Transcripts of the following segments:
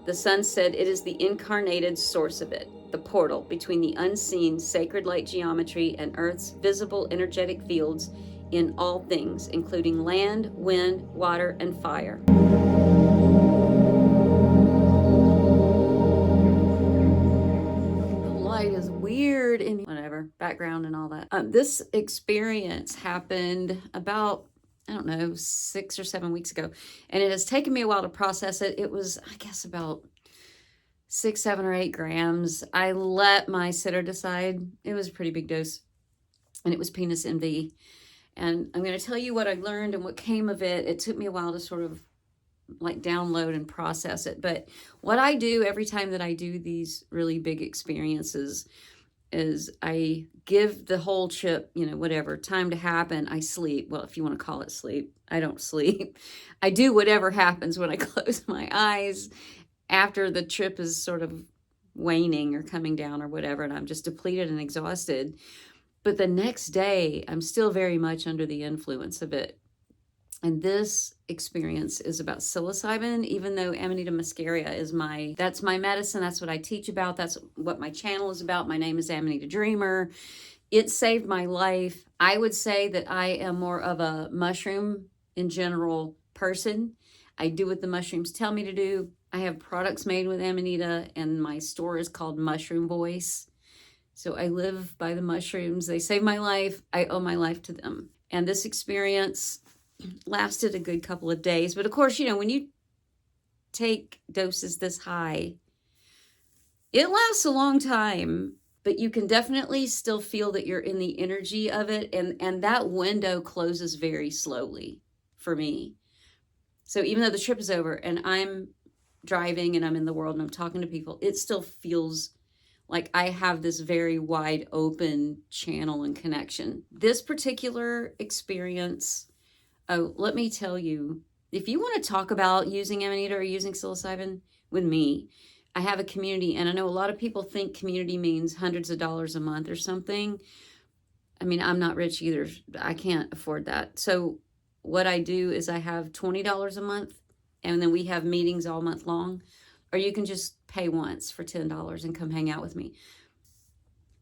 The sun said it is the incarnated source of it, the portal between the unseen sacred light geometry and Earth's visible energetic fields in all things, including land, wind, water, and fire. The light is weird in whatever, background and all that. This experience happened about, I don't know, 6 or 7 weeks ago. And it has taken me a while to process it. It was, I guess, about 6, 7, or 8 grams. I let my sitter decide. It was a pretty big dose. And it was penis envy. And I'm going to tell you what I learned and what came of it. It took me a while to sort of like download and process it. But what I do every time that I do these really big experiences is I give the whole trip, whatever, time to happen. I sleep. Well, if you want to call it sleep, I don't sleep. I do whatever happens when I close my eyes after the trip is sort of waning or coming down or whatever, and I'm just depleted and exhausted. But the next day, I'm still very much under the influence of it. And this experience is about psilocybin, even though Amanita muscaria is that's my medicine. That's what I teach about. That's what my channel is about. My name is Amanita Dreamer. It saved my life. I would say that I am more of a mushroom in general person. I do what the mushrooms tell me to do. I have products made with Amanita, and my store is called Mushroom Voice. So I live by the mushrooms. They saved my life. I owe my life to them. And this experience lasted a good couple of days. But of course, when you take doses this high, it lasts a long time, but you can definitely still feel that you're in the energy of it. And that window closes very slowly for me. So even though the trip is over and I'm driving and I'm in the world and I'm talking to people, it still feels like I have this very wide open channel and connection. This particular experience, let me tell you, if you want to talk about using Amanita or using psilocybin with me, I have a community, and I know a lot of people think community means hundreds of dollars a month or something. I mean, I'm not rich either. I can't afford that. So what I do is I have $20 a month, and then we have meetings all month long. Or you can just pay once for $10 and come hang out with me.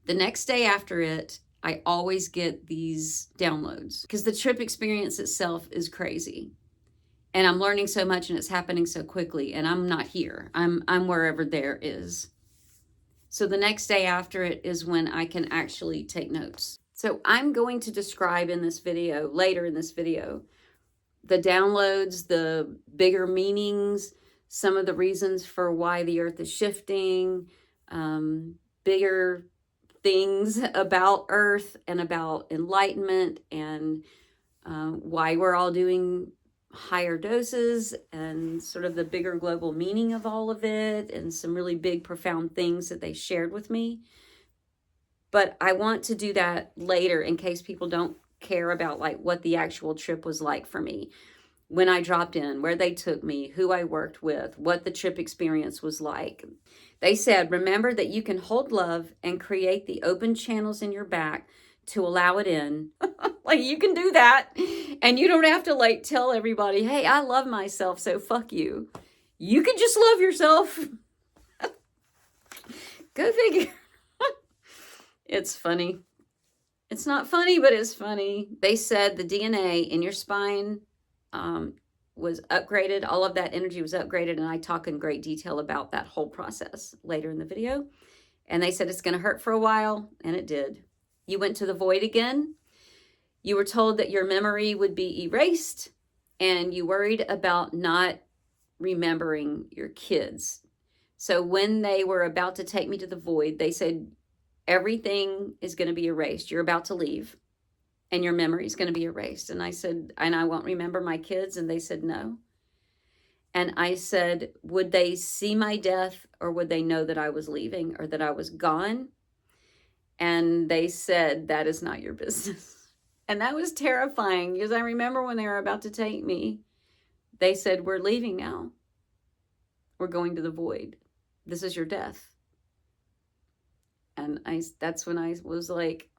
The next day after it, I always get these downloads because the trip experience itself is crazy. And I'm learning so much and it's happening so quickly. And I'm not here. I'm wherever there is. So the next day after it is when I can actually take notes. So I'm going to describe in this video, later in this video, the downloads, the bigger meanings, some of the reasons for why the earth is shifting, bigger things about earth and about enlightenment, and why we're all doing higher doses, and sort of the bigger global meaning of all of it, and some really big, profound things that they shared with me. But I want to do that later in case people don't care about like what the actual trip was like for me. When I dropped in, where they took me, who I worked with, what the trip experience was like. They said, remember that you can hold love and create the open channels in your back to allow it in. Like you can do that. And you don't have to like tell everybody, hey, I love myself, so fuck you. You can just love yourself. Go figure. It's funny. It's not funny, but it's funny. They said the DNA in your spine was upgraded. All of that energy was upgraded. And I talk in great detail about that whole process later in the video. And they said it's going to hurt for a while. And it did. You went to the void again. You were told that your memory would be erased. And you worried about not remembering your kids. So when they were about to take me to the void, they said, everything is going to be erased. You're about to leave. And your memory is going to be erased. And I said, and I won't remember my kids. And they said, no. And I said, would they see my death, or would they know that I was leaving or that I was gone? And they said, that is not your business. And that was terrifying because I remember when they were about to take me, they said, we're leaving now. We're going to the void. This is your death. And that's when I was like,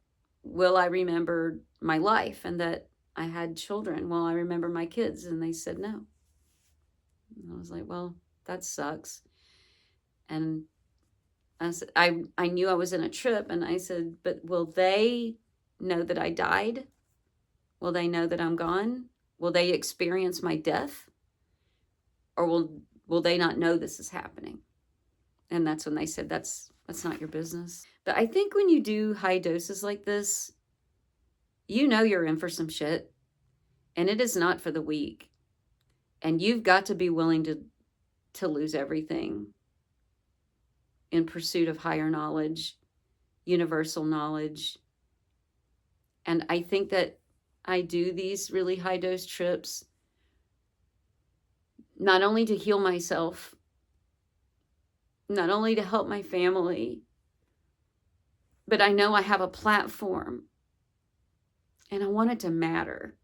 will I remember my life and that I had children? Will I remember my kids? And they said no. And I was like, well, that sucks. And I said, I knew I was in a trip, and I said, but will they know that I died? Will they know that I'm gone? Will they experience my death? Or will they not know this is happening? And that's when they said, that's not your business. But I think when you do high doses like this, you know you're in for some shit. And it is not for the weak. And you've got to be willing to lose everything in pursuit of higher knowledge, universal knowledge. And I think that I do these really high dose trips not only to heal myself, not only to help my family, but I know I have a platform and I want it to matter.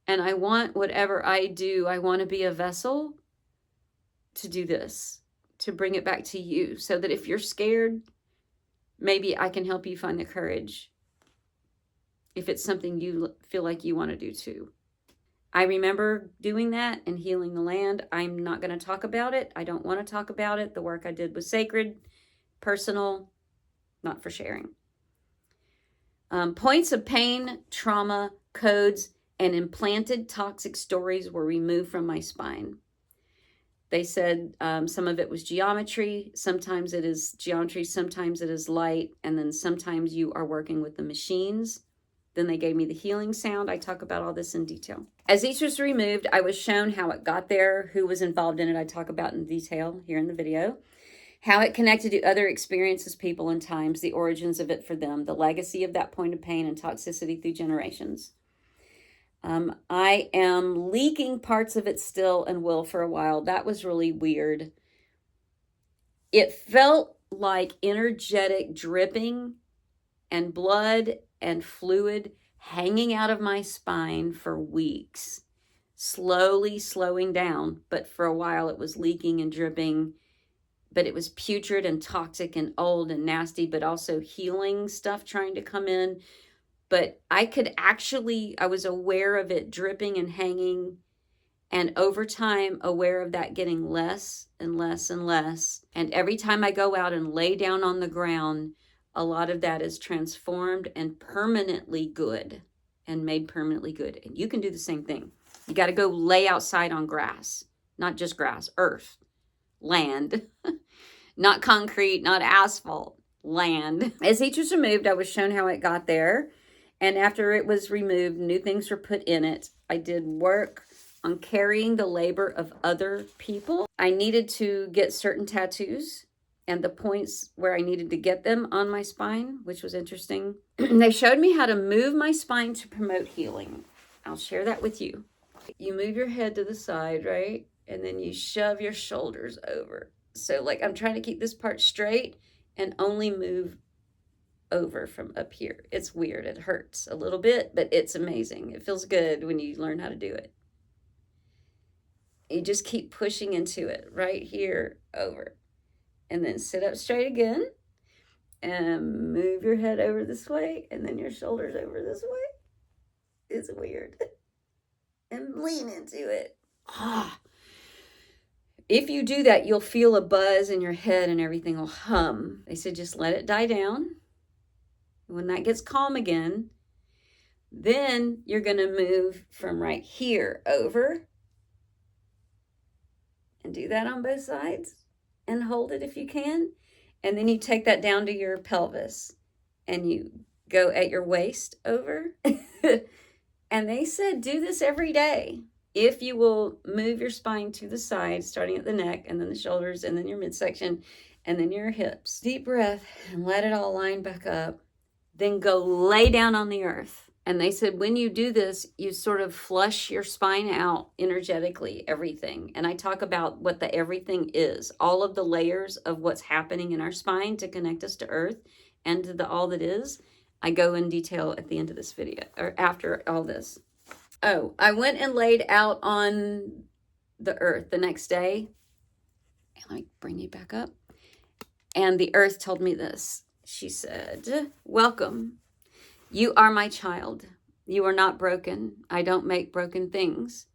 And I want whatever I do, I want to be a vessel to do this, to bring it back to you, so that if you're scared, maybe I can help you find the courage if it's something you feel like you want to do too. I remember doing that and healing the land. I'm not going to talk about it. I don't want to talk about it. The work I did was sacred, personal, not for sharing. Points of pain, trauma, codes, and implanted toxic stories were removed from my spine. They said some of it was geometry. Sometimes it is geometry, sometimes it is light, and then sometimes you are working with the machines. Then they gave me the healing sound. I talk about all this in detail. As each was removed, I was shown how it got there, who was involved in it. I talk about in detail here in the video. How it connected to other experiences, people, and times, the origins of it for them, the legacy of that point of pain and toxicity through generations. I am leaking parts of it still and will for a while. That was really weird. It felt like energetic dripping and blood and fluid hanging out of my spine for weeks, slowly slowing down. But for a while it was leaking and dripping, but it was putrid and toxic and old and nasty, but also healing stuff trying to come in. But I was aware of it dripping and hanging, and over time aware of that getting less and less and less. And every time I go out and lay down on the ground, a lot of that is transformed and permanently good and made permanently good. And you can do the same thing. You got to go lay outside on grass, not just grass, earth, land, not concrete, not asphalt, land. As each was removed, I was shown how it got there. And after it was removed, new things were put in it. I did work on carrying the labor of other people. I needed to get certain tattoos and the points where I needed to get them on my spine, which was interesting. They showed me how to move my spine to promote healing. I'll share that with you. You move your head to the side, right? And then you shove your shoulders over. So like I'm trying to keep this part straight and only move over from up here. It's weird. It hurts a little bit, but it's amazing. It feels good when you learn how to do it. You just keep pushing into it right here over. And then sit up straight again and move your head over this way and then your shoulders over this way. It's weird. And lean into it. If you do that, you'll feel a buzz in your head and everything will hum. They said just let it die down. When that gets calm again, then you're going to move from right here over and do that on both sides and hold it if you can. And then you take that down to your pelvis and you go at your waist over. And they said do this every day. If you will move your spine to the side, starting at the neck and then the shoulders and then your midsection and then your hips. Deep breath and let it all line back up. Then go lay down on the earth. And they said, when you do this, you sort of flush your spine out energetically, everything. And I talk about what the everything is, all of the layers of what's happening in our spine to connect us to earth and to the all that is. I go in detail at the end of this video, or after all this. Oh, I went and laid out on the earth the next day. Let me bring you back up. And the earth told me this. She said, welcome. You are my child. You are not broken. I don't make broken things.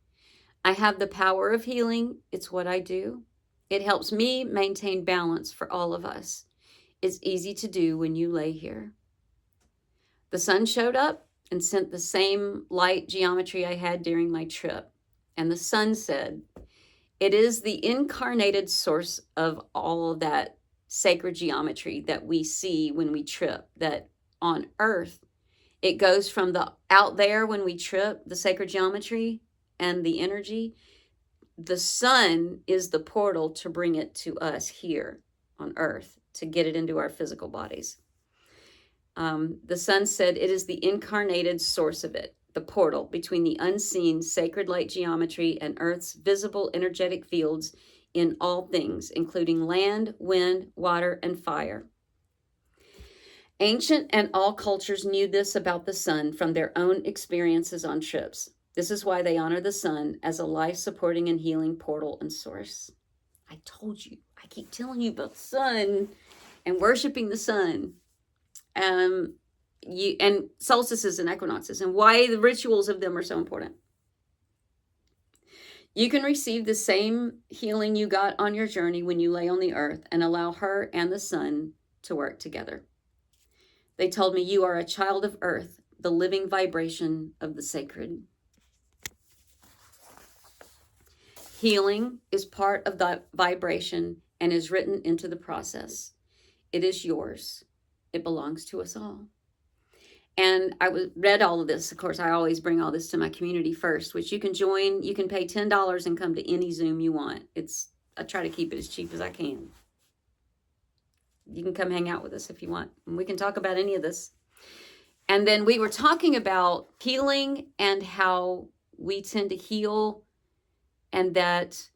I have the power of healing. It's what I do. It helps me maintain balance for all of us. It's easy to do when you lay here. The sun showed up and sent the same light geometry I had during my trip. And the sun said, it is the incarnated source of all of that sacred geometry that we see when we trip, that on earth, it goes from the out there when we trip, the sacred geometry and the energy. The sun is the portal to bring it to us here on earth, to get it into our physical bodies. The sun said it is the incarnated source of it, the portal between the unseen sacred light geometry and earth's visible energetic fields in all things, including land, wind, water, and fire. Ancient and all cultures knew this about the sun from their own experiences on trips. This is why they honor the sun as a life-supporting and healing portal and source. I told you, I keep telling you about the sun and worshiping the sun. And solstices and equinoxes, and why the rituals of them are so important. You can receive the same healing you got on your journey when you lay on the earth and allow her and the sun to work together. They told me you are a child of earth, the living vibration of the sacred. Healing is part of that vibration and is written into the process. It is yours. It belongs to us all. And I read all of this. Of course, I always bring all this to my community first, which you can join. You can pay $10 and come to any Zoom you want. I try to keep it as cheap as I can. You can come hang out with us if you want. And we can talk about any of this. And then we were talking about healing and how we tend to heal, and that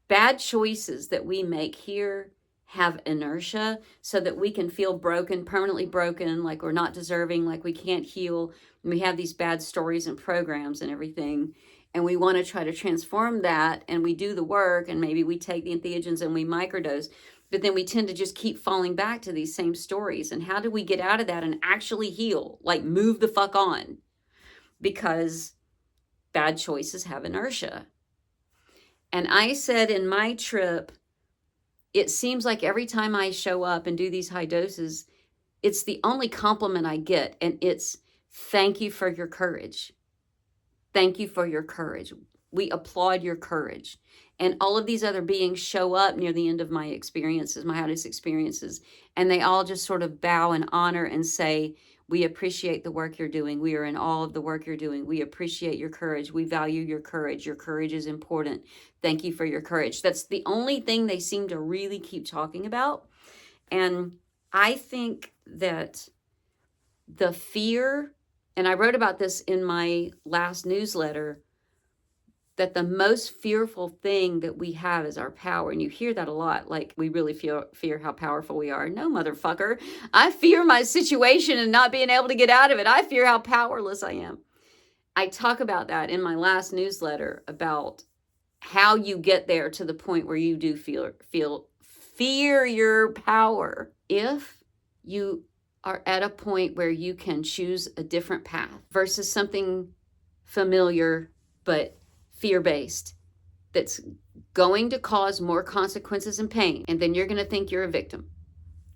bad choices that we make here have inertia, so that we can feel broken, permanently broken, like we're not deserving, like we can't heal. And we have these bad stories and programs and everything. And we want to try to transform that, and we do the work, and maybe we take the entheogens and we microdose, but then we tend to just keep falling back to these same stories. And how do we get out of that and actually heal? Like, move the fuck on. Because bad choices have inertia. And I said in my trip, it seems like every time I show up and do these high doses, it's the only compliment I get. And it's, thank you for your courage. Thank you for your courage. We applaud your courage. And all of these other beings show up near the end of my experiences, my high-dose experiences, and they all just sort of bow and honor and say, we appreciate the work you're doing. We are in awe of the work you're doing. We appreciate your courage. We value your courage. Your courage is important. Thank you for your courage. That's the only thing they seem to really keep talking about. And I think that the fear, and I wrote about this in my last newsletter, that the most fearful thing that we have is our power. And you hear that a lot, like we really fear how powerful we are. No, motherfucker. I fear my situation and not being able to get out of it. I fear how powerless I am. I talk about that in my last newsletter, about how you get there to the point where you do fear your power. If you are at a point where you can choose a different path versus something familiar but fear-based, that's going to cause more consequences and pain, and then you're going to think you're a victim.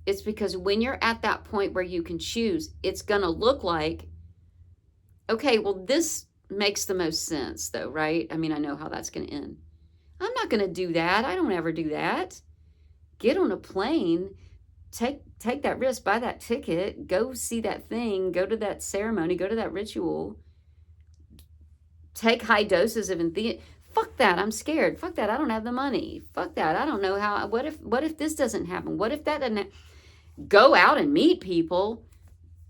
It's because when you're at that point where you can choose, it's going to look like, okay, well, this makes the most sense though, right? I mean, I know how that's going to end. I'm not going to do that. I don't ever do that. Get on a plane, take that risk, buy that ticket, go see that thing, go to that ceremony, go to that ritual, take high doses of entheogen. Fuck that, I'm scared. Fuck that, I don't have the money. Fuck that, I don't know how. What if this doesn't happen? What if that doesn't go out and meet people?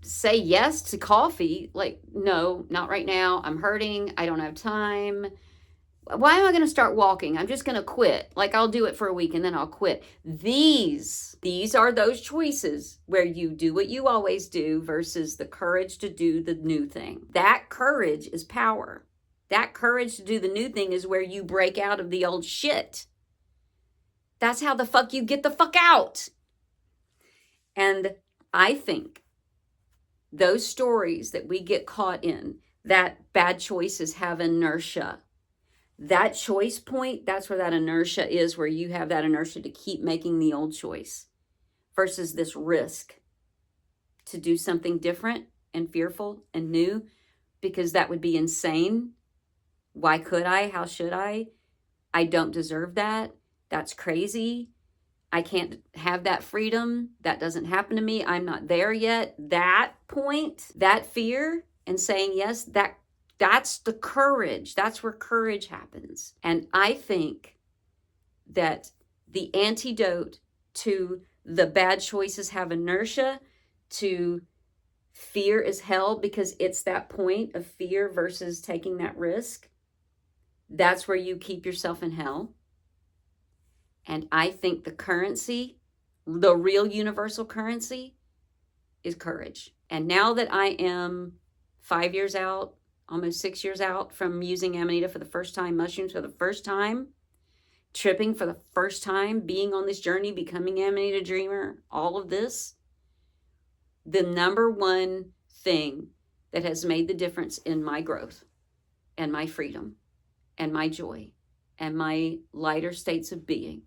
Say yes to coffee. Like, no, not right now. I'm hurting. I don't have time. Why am I going to start walking? I'm just going to quit. Like, I'll do it for a week and then I'll quit. These are those choices where you do what you always do versus the courage to do the new thing. That courage is power. That courage to do the new thing is where you break out of the old shit. That's how the fuck you get the fuck out. And I think those stories that we get caught in, that bad choices have inertia, that choice point, that's where that inertia is, where you have that inertia to keep making the old choice versus this risk to do something different and fearful and new, because that would be insane. Why could I? How should I? I don't deserve that. That's crazy. I can't have that freedom. That doesn't happen to me. I'm not there yet. That point, that fear, and saying yes, that's the courage. That's where courage happens. And I think that the antidote to the bad choices have inertia, to fear is hell, because it's that point of fear versus taking that risk. That's where you keep yourself in hell. And I think the currency, the real universal currency, is courage. And now that I am 5 years out, almost 6 years out from using Amanita for the first time, mushrooms for the first time, tripping for the first time, being on this journey, becoming Amanita Dreamer, all of this, the number one thing that has made the difference in my growth and my freedom and my joy and my lighter states of being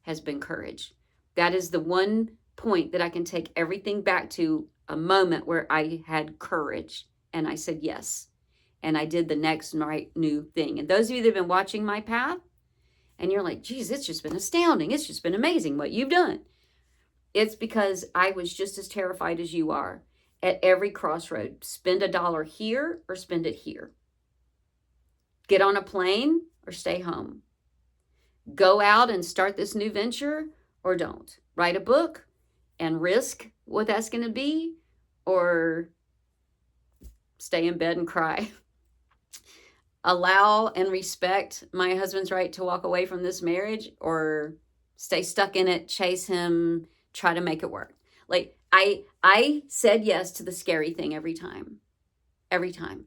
has been courage. That is the one point that I can take everything back to, a moment where I had courage and I said yes. And I did the next right new thing. And those of you that have been watching my path and you're like, geez, it's just been astounding. It's just been amazing what you've done. It's because I was just as terrified as you are at every crossroad. Spend $1 here or spend it here. Get on a plane or stay home. Go out and start this new venture or don't. Write a book and risk what that's going to be, or stay in bed and cry. Allow and respect my husband's right to walk away from this marriage, or stay stuck in it, chase him, try to make it work. Like I said yes to the scary thing every time. Every time.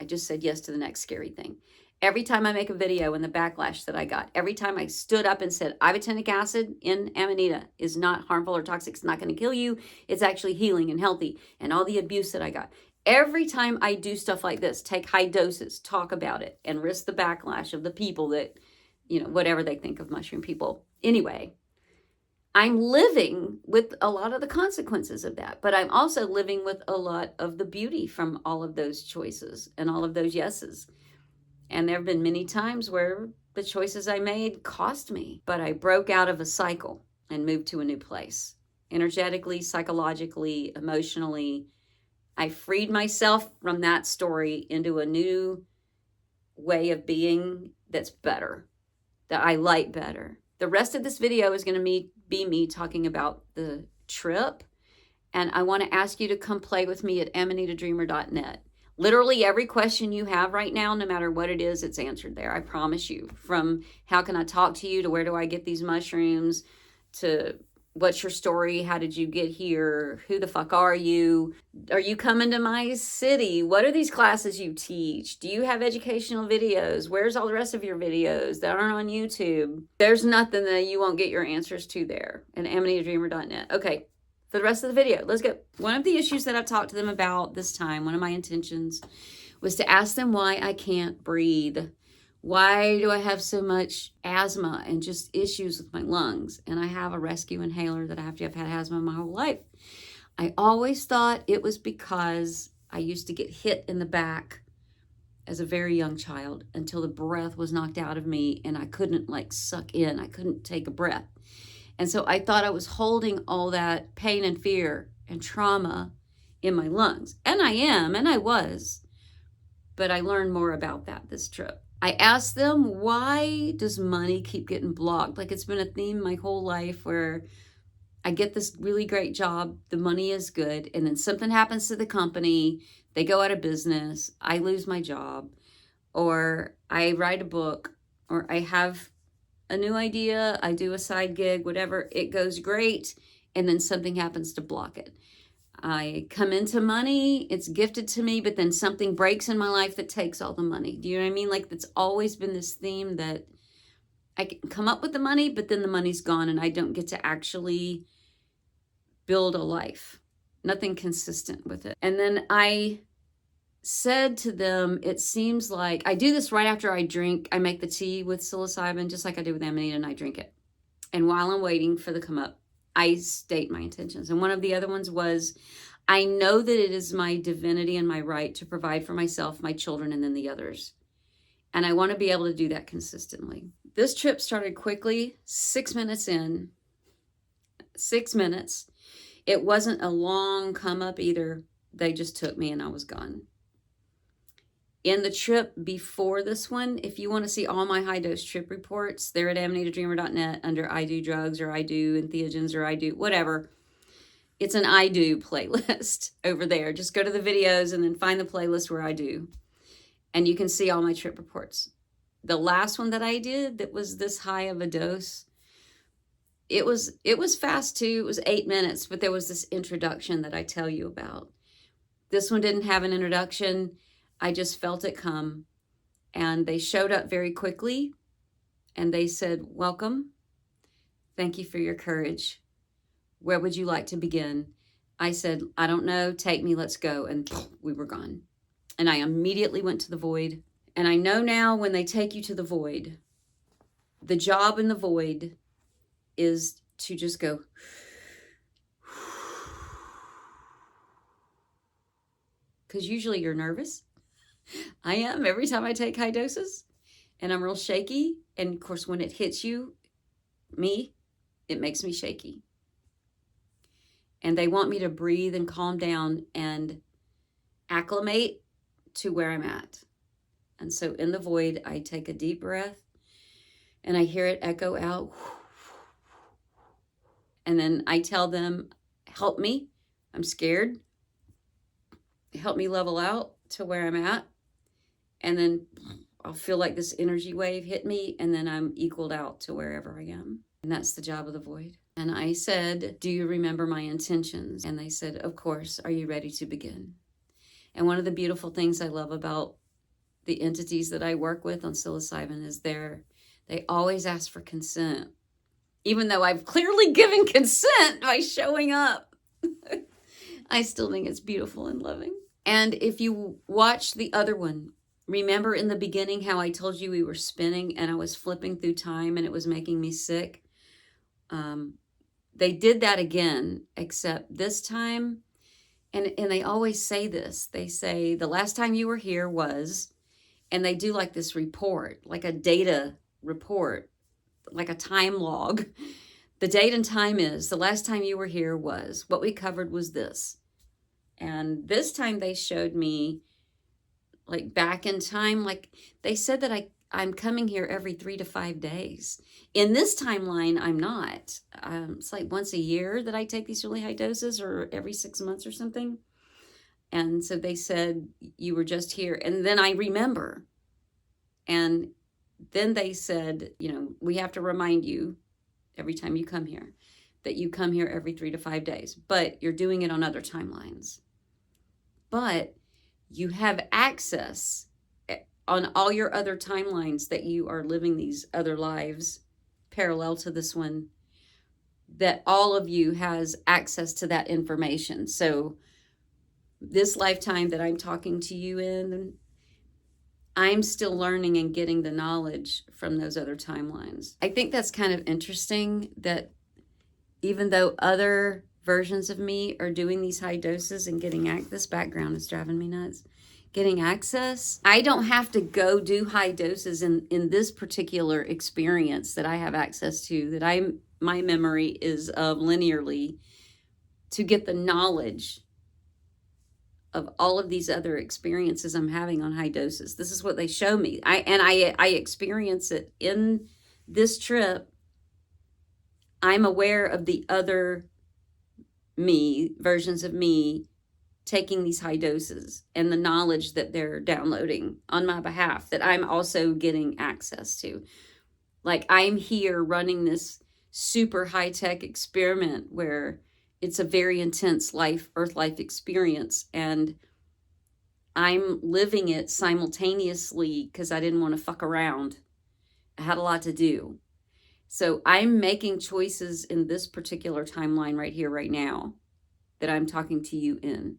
I just said yes to the next scary thing. Every time I make a video, and the backlash that I got, every time I stood up and said, ibotenic acid in Amanita is not harmful or toxic, it's not going to kill you, it's actually healing and healthy, and all the abuse that I got. Every time I do stuff like this, take high doses, talk about it, and risk the backlash of the people that, whatever they think of mushroom people. Anyway, I'm living with a lot of the consequences of that, but I'm also living with a lot of the beauty from all of those choices and all of those yeses. And there have been many times where the choices I made cost me, but I broke out of a cycle and moved to a new place. Energetically, psychologically, emotionally, I freed myself from that story into a new way of being that's better, that I like better. The rest of this video is going to be me talking about the trip, and I want to ask you to come play with me at amanitadreamer.net. Literally every question you have right now, no matter what it is, it's answered there. I promise you. From how can I talk to you, to where do I get these mushrooms, to what's your story, how did you get here, who the fuck are you coming to my city, what are these classes you teach, do you have educational videos, where's all the rest of your videos that aren't on YouTube? There's nothing that you won't get your answers to there at amanitadreamer.net. Okay. For the rest of the video, let's go. One of the issues that I've talked to them about this time, one of my intentions, was to ask them why I can't breathe. Why do I have so much asthma and just issues with my lungs? And I have a rescue inhaler that I have to have had asthma my whole life. I always thought it was because I used to get hit in the back as a very young child until the breath was knocked out of me and I couldn't suck in. I couldn't take a breath. And so I thought I was holding all that pain and fear and trauma in my lungs. And I am, and I was. But I learned more about that this trip. I asked them, why does money keep getting blocked? It's been a theme my whole life where I get this really great job, the money is good, and then something happens to the company, they go out of business, I lose my job, or I write a book, or I have a new idea, I do a side gig, whatever, it goes great, and then something happens to block it. I come into money, it's gifted to me, but then something breaks in my life that takes all the money. Do you know what I mean? It's always been this theme that I can come up with the money, but then the money's gone and I don't get to actually build a life. Nothing consistent with it. And then I said to them, it seems like I do this right after I drink. I make the tea with psilocybin, just like I do with Amanita, and I drink it. And while I'm waiting for the come up, I state my intentions. And one of the other ones was, I know that it is my divinity and my right to provide for myself, my children, and then the others. And I want to be able to do that consistently. This trip started quickly, 6 minutes in, 6 minutes. It wasn't a long come up either. They just took me and I was gone. In the trip before this one, if you want to see all my high dose trip reports, they're at amanitadreamer.net under I do drugs or I do entheogens or I do whatever. It's an I do playlist over there. Just go to the videos and then find the playlist where I do. And you can see all my trip reports. The last one that I did that was this high of a dose, it was fast too. It was 8 minutes, but there was this introduction that I tell you about. This one didn't have an introduction. I just felt it come, and they showed up very quickly, and they said, welcome. Thank you for your courage. Where would you like to begin? I said, I don't know. Take me. Let's go. And we were gone. And I immediately went to the void. And I know now when they take you to the void, the job in the void is to just go, because usually you're nervous. I am every time I take high doses, and I'm real shaky. And of course, when it hits you, it makes me shaky. And they want me to breathe and calm down and acclimate to where I'm at. And so in the void, I take a deep breath and I hear it echo out. And then I tell them, help me. I'm scared. Help me level out to where I'm at. And then I'll feel like this energy wave hit me, and then I'm equaled out to wherever I am. And that's the job of the void. And I said, do you remember my intentions? And they said, of course. Are you ready to begin? And one of the beautiful things I love about the entities that I work with on psilocybin is they always ask for consent. Even though I've clearly given consent by showing up. I still think it's beautiful and loving. And if you watch the other one, remember in the beginning how I told you we were spinning and I was flipping through time and it was making me sick? They did that again, except this time, and they always say this. They say, the last time you were here was, and they do like this report, like a data report, like a time log. The date and time is, the last time you were here was, what we covered was this. And this time they showed me like back in time, like they said that I'm coming here every 3 to 5 days. In this timeline, I'm not. It's like once a year that I take these really high doses, or every 6 months or something. And so they said, you were just here. And then I remember. And then they said, we have to remind you every time you come here that you come here every 3 to 5 days, but you're doing it on other timelines. But you have access on all your other timelines that you are living these other lives parallel to this one, that all of you has access to that information. So this lifetime that I'm talking to you in, I'm still learning and getting the knowledge from those other timelines. I think that's kind of interesting that even though other versions of me are doing these high doses and getting this background is driving me nuts, getting access, I don't have to go do high doses in this particular experience that I have access to, that my memory is of linearly, to get the knowledge of all of these other experiences I'm having on high doses. This is what they show me. I experience it in this trip. I'm aware of the other versions of me taking these high doses and the knowledge that they're downloading on my behalf that I'm also getting access to. Like, I'm here running this super high-tech experiment where it's a very intense Earth life experience, and I'm living it simultaneously because I didn't want to fuck around. I had a lot to do. So I'm making choices in this particular timeline right here, right now, that I'm talking to you in.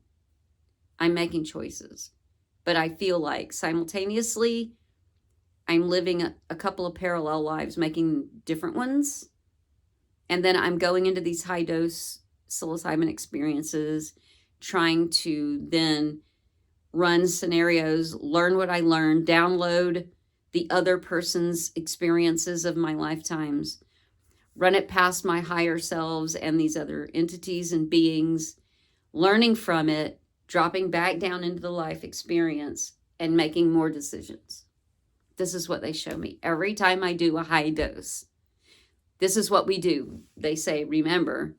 I'm making choices. but I feel like simultaneously I'm living a couple of parallel lives, making different ones. And then I'm going into these high dose psilocybin experiences, trying to then run scenarios, learn what I learned, download the other person's experiences of my lifetimes, run it past my higher selves and these other entities and beings, learning from it, dropping back down into the life experience, and making more decisions. This is what they show me every time I do a high dose. This is what we do. They say, remember,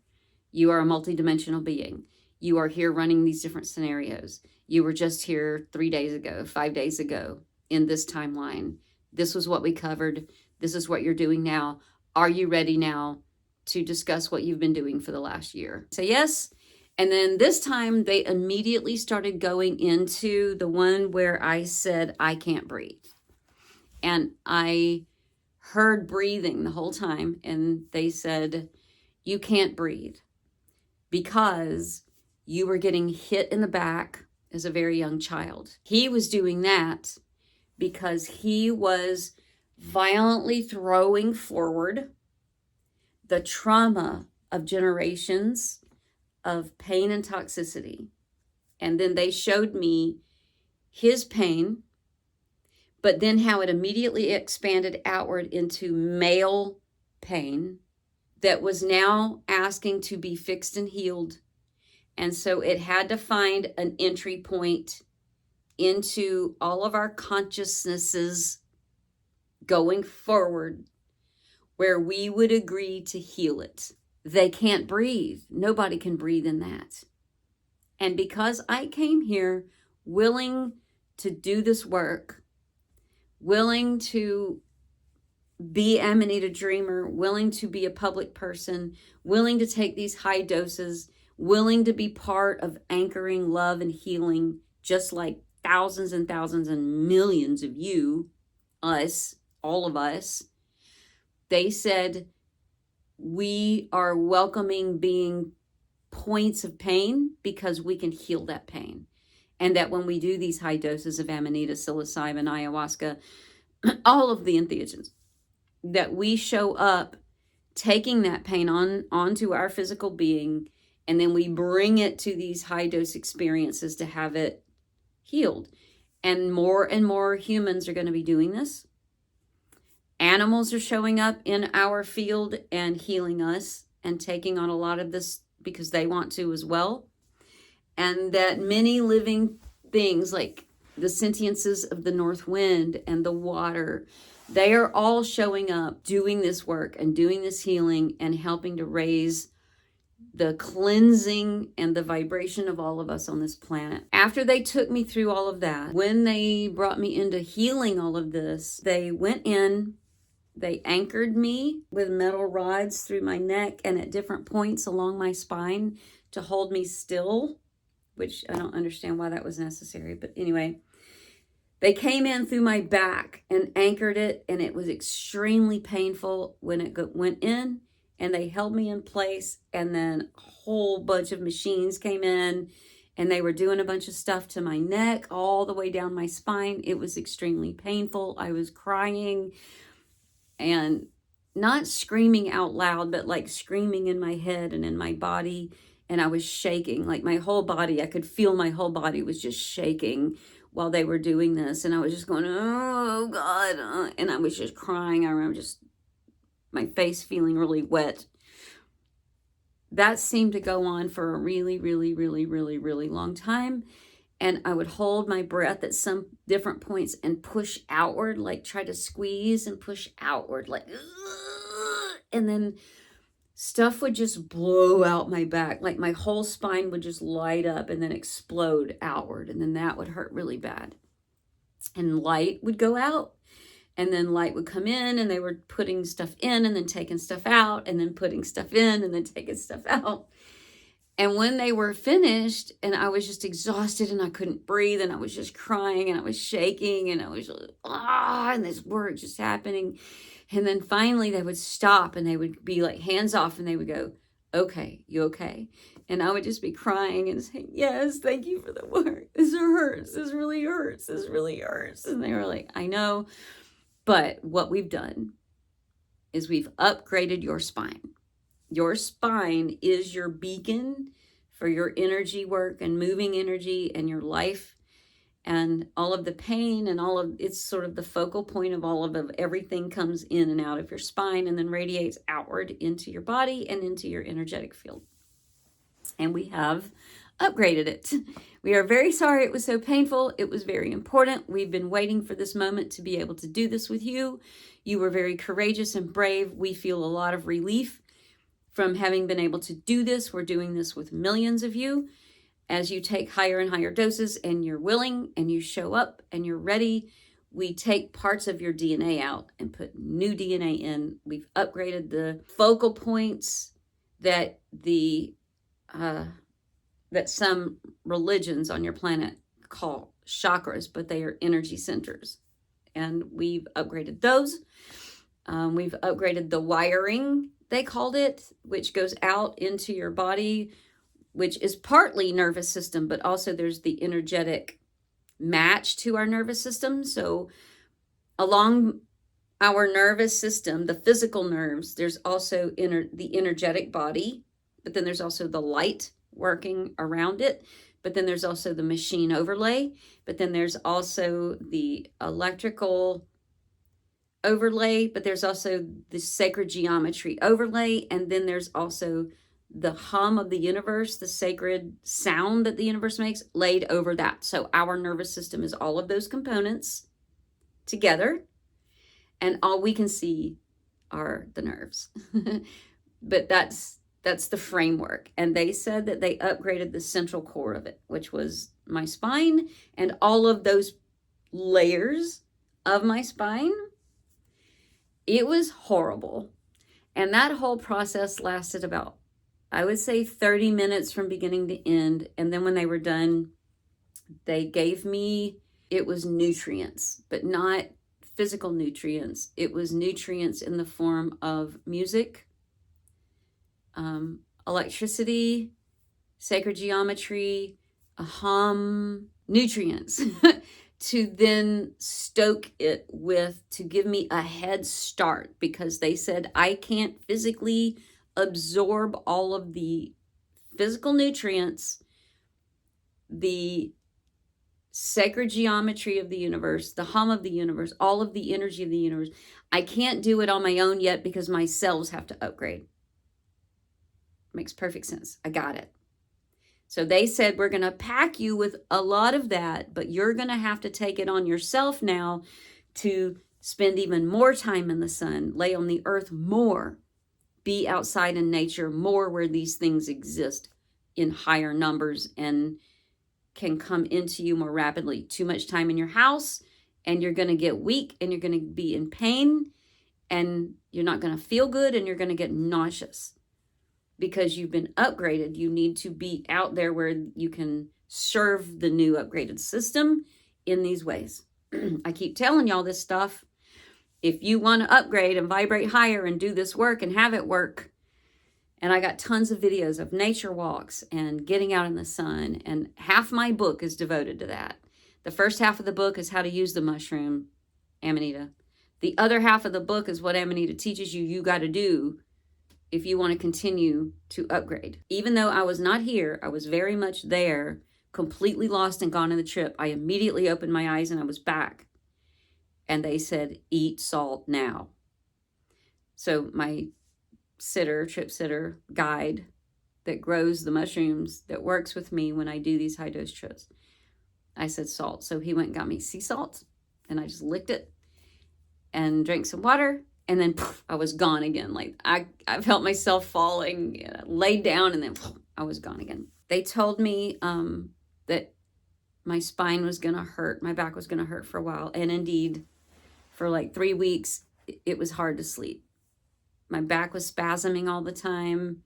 you are a multidimensional being. You are here running these different scenarios. You were just here 3 days ago, 5 days ago in this timeline. This was what we covered. This is what you're doing now. Are you ready now to discuss what you've been doing for the last year? Say yes. And then this time they immediately started going into the one where I said, I can't breathe. And I heard breathing the whole time. And they said, you can't breathe because you were getting hit in the back as a very young child. He was doing that because he was violently throwing forward the trauma of generations of pain and toxicity. And then they showed me his pain, but then how it immediately expanded outward into male pain that was now asking to be fixed and healed. And so it had to find an entry point into all of our consciousnesses going forward where we would agree to heal it. They can't breathe. Nobody can breathe in that. And because I came here willing to do this work, willing to be Amanita Dreamer, willing to be a public person, willing to take these high doses, willing to be part of anchoring love and healing, just like thousands and thousands and millions of you, us, all of us. They said, we are welcoming being points of pain because we can heal that pain. And that when we do these high doses of Amanita, psilocybin, ayahuasca, all of the entheogens, that we show up taking that pain onto our physical being, and then we bring it to these high dose experiences to have it healed. And more humans are going to be doing this. Animals are showing up in our field and healing us and taking on a lot of this because they want to as well. And that many living things like the sentiences of the north wind and the water, they are all showing up, doing this work and doing this healing and helping to raise the cleansing and the vibration of all of us on this planet. After they took me through all of that, when they brought me into healing all of this, they went in, they anchored me with metal rods through my neck and at different points along my spine to hold me still, which I don't understand why that was necessary. But anyway, they came in through my back and anchored it, and it was extremely painful when it went in, and they held me in place, and then a whole bunch of machines came in, and they were doing a bunch of stuff to my neck all the way down my spine. It was extremely painful. I was crying and not screaming out loud, but like screaming in my head and in my body. And I was shaking, like my whole body. I could feel my whole body was just shaking while they were doing this. And I was just going, oh God. And I was just crying. I remember just my face feeling really wet. That seemed to go on for a really, really, really, really, really long time. And I would hold my breath at some different points and push outward, like try to squeeze and push outward, like, and then stuff would just blow out my back. Like my whole spine would just light up and then explode outward. And then that would hurt really bad. And light would go out, and then light would come in, and they were putting stuff in and then taking stuff out and then putting stuff in and then taking stuff out. And when they were finished and I was just exhausted and I couldn't breathe and I was just crying and I was shaking and I was and this work just happening. And then finally they would stop and they would be like hands off and they would go, okay, you okay? And I would just be crying and saying, yes, thank you for the work. This hurts. This really hurts. This really hurts. And they were like, I know. But what we've done is we've upgraded your spine. Your spine is your beacon for your energy work and moving energy and your life and all of the pain and all of it's sort of the focal point of all of everything comes in and out of your spine and then radiates outward into your body and into your energetic field. And we have upgraded it. We are very sorry it was so painful. It was very important. We've been waiting for this moment to be able to do this with you. You were very courageous and brave. We feel a lot of relief from having been able to do this. We're doing this with millions of you. As you take higher and higher doses and you're willing and you show up and you're ready, we take parts of your DNA out and put new DNA in. We've upgraded the focal points that that some religions on your planet call chakras, but they are energy centers. And we've upgraded those. We've upgraded the wiring, they called it, which goes out into your body, which is partly nervous system, but also there's the energetic match to our nervous system. So along our nervous system, the physical nerves, there's also the energetic body, but then there's also the light working around it. But then there's also the machine overlay. But then there's also the electrical overlay. But there's also the sacred geometry overlay. And then there's also the hum of the universe, the sacred sound that the universe makes laid over that. So our nervous system is all of those components together. And all we can see are the nerves. But that's the framework. And they said that they upgraded the central core of it, which was my spine and all of those layers of my spine. It was horrible. And that whole process lasted about, I would say, 30 minutes from beginning to end. And then when they were done, they gave me, it was nutrients, but not physical nutrients. It was nutrients in the form of music, electricity, sacred geometry, a hum, nutrients to then stoke it with, to give me a head start, because they said I can't physically absorb all of the physical nutrients, the sacred geometry of the universe, the hum of the universe, all of the energy of the universe. I can't do it on my own yet because my cells have to upgrade. Makes perfect sense. I got it. So they said, we're going to pack you with a lot of that, but you're going to have to take it on yourself now to spend even more time in the sun, lay on the earth more, be outside in nature more, where these things exist in higher numbers and can come into you more rapidly. Too much time in your house and you're going to get weak and you're going to be in pain and you're not going to feel good and you're going to get nauseous. Because you've been upgraded, you need to be out there where you can serve the new upgraded system in these ways. I keep telling y'all this stuff. If you want to upgrade and vibrate higher and do this work and have it work, and I got tons of videos of nature walks and getting out in the sun, and half my book is devoted to that. The first half of the book is how to use the mushroom, Amanita. The other half of the book is what Amanita teaches you got to do if you want to continue to upgrade. Even though I was not here, I was very much there, completely lost and gone in the trip. I immediately opened my eyes and I was back. And they said, eat salt now. So my trip sitter, guide that grows the mushrooms, that works with me when I do these high dose trips, I said salt. So he went and got me sea salt and I just licked it and drank some water. And then poof, I was gone again. Like I felt myself falling, laid down, and then poof, I was gone again. They told me that my spine was going to hurt. My back was going to hurt for a while. And indeed, for like 3 weeks, it was hard to sleep. My back was spasming all the time.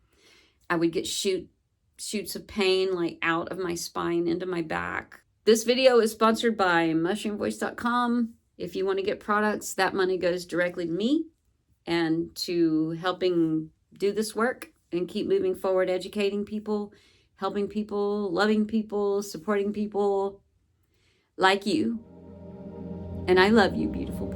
I would get shoots of pain like out of my spine into my back. This video is sponsored by mushroomvoice.com. If you want to get products, that money goes directly to me and to helping do this work and keep moving forward, educating people, helping people, loving people, supporting people like you. And I love you, beautiful people.